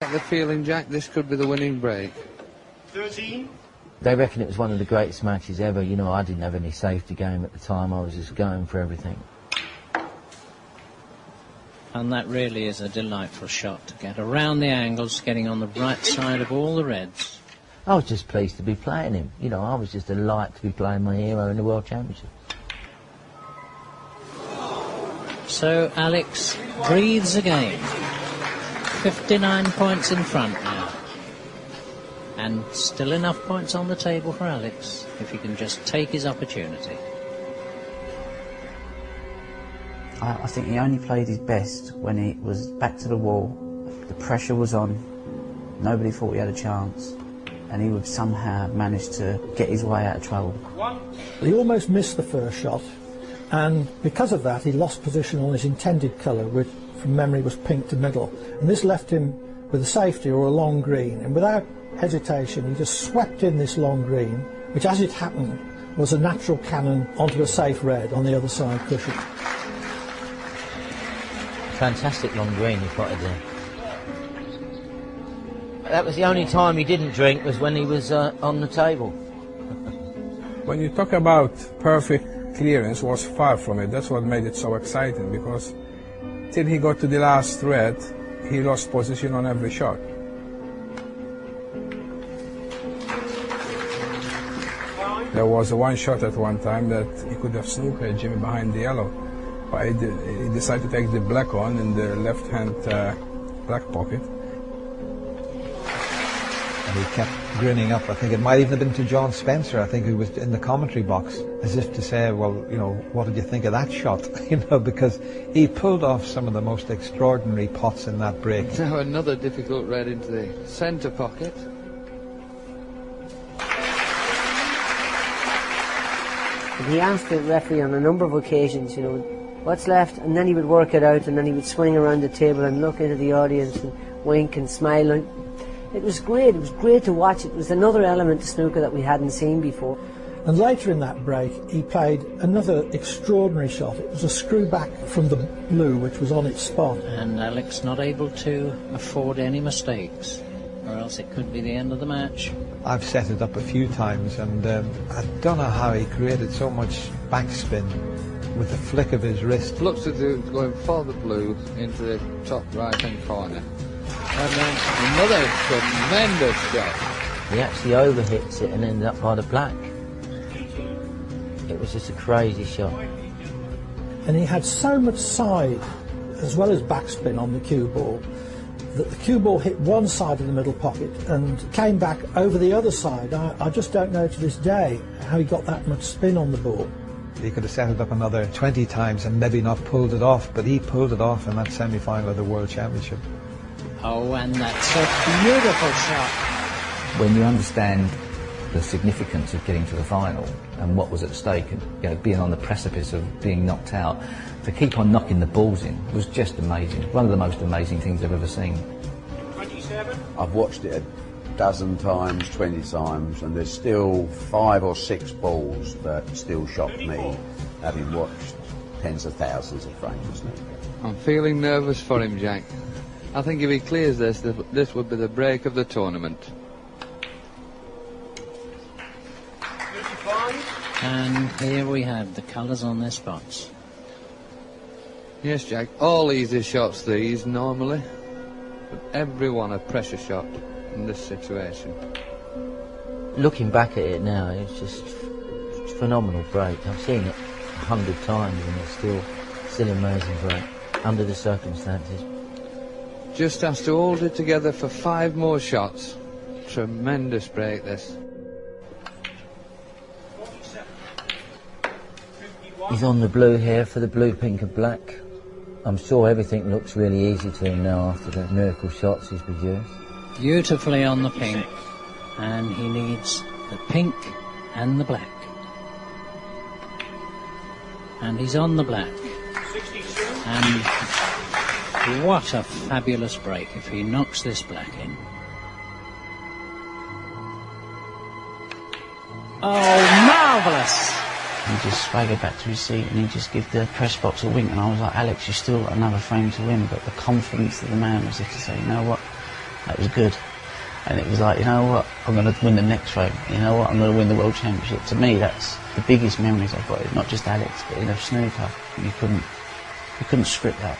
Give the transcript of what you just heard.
I get the feeling, Jack, this could be the winning break. 13. They reckon it was one of the greatest matches ever. You know, I didn't have any safety game at the time. I was just going for everything. And that really is a delightful shot to get around the angles, getting on the right side of all the reds. I was just pleased to be playing him. You know, I was just a delight to be playing my hero in the World Championship. So Alex breathes again. 59 points in front now. And still enough points on the table for Alex, if he can just take his opportunity. I think he only played his best when he was back to the wall, the pressure was on, nobody thought he had a chance, and he would somehow manage to get his way out of trouble. He almost missed the first shot, and because of that he lost position on his intended colour, which from memory was pink to middle, and this left him with a safety or a long green, and without hesitation he just swept in this long green, which as it happened was a natural cannon onto a safe red on the other side cushion. Fantastic long green he plotted there. That was the only time he didn't drink, was when he was on the table. When you talk about perfect clearance, was far from it. That's what made it so exciting, because till he got to the last red, he lost position on every shot. There was one shot at one time that he could have snookered Jimmy behind the yellow. But he decided to take the black on in the left-hand black pocket. And he kept grinning up. I think it might even have been to John Spencer, I think, who was in the commentary box, as if to say, well, you know, what did you think of that shot? You know, because he pulled off some of the most extraordinary pots in that break. Now another difficult red into the centre pocket. And he asked the referee on a number of occasions, you know, what's left, and then he would work it out, and then he would swing around the table and look into the audience and wink and smile. And it was great to watch. It was another element to snooker that we hadn't seen before. And later in that break he played another extraordinary shot. It was a screw back from the blue, which was on its spot. And Alex not able to afford any mistakes, or else it could be the end of the match. I've set it up a few times, and I don't know how he created so much backspin with the flick of his wrist. Looks as though it's going for the blue into the top right-hand corner. And then another tremendous shot. He actually overhits it and ended up by the black. It was just a crazy shot. And he had so much side as well as backspin on the cue ball that the cue ball hit one side of the middle pocket and came back over the other side. I just don't know to this day how he got that much spin on the ball. He could have set it up another 20 times and maybe not pulled it off, but he pulled it off in that semi-final of the World Championship. Oh, and that's a beautiful shot. When you understand the significance of getting to the final and what was at stake, and you know, being on the precipice of being knocked out, to keep on knocking the balls in was just amazing. One of the most amazing things I've ever seen. 27. I've watched it a dozen times, 20 times, and there's still 5 or 6 balls that still shock me, having watched tens of thousands of frames of snooker. I'm feeling nervous for him, Jack. I think if he clears this, this would be the break of the tournament. 35. And here we have the colours on their spots. Yes, Jack, all easy shots these normally, but every one a pressure shot in this situation. Looking back at it now, it's just a phenomenal break. I've seen it 100 times and it's still an amazing break under the circumstances. Just has to hold it together for 5 more shots. Tremendous break this. 47. 51. He's on the blue here for the blue, pink and black. I'm sure everything looks really easy to him now after the miracle shots he's produced. Beautifully on the pink, and he needs the pink and the black. And he's on the black. 62. And what a fabulous break if he knocks this black in. Oh, marvellous! He just swaggered back to his seat and he just gave the press box a wink, and I was like, Alex, you've still got another frame to win. But the confidence of the man was just to say, you know what, That was good. And it was like, you know what, I'm going to win the next round. You know what, I'm going to win the World Championship. To me, that's the biggest memories I've got. It's not just Alex, but snooker. You couldn't script that.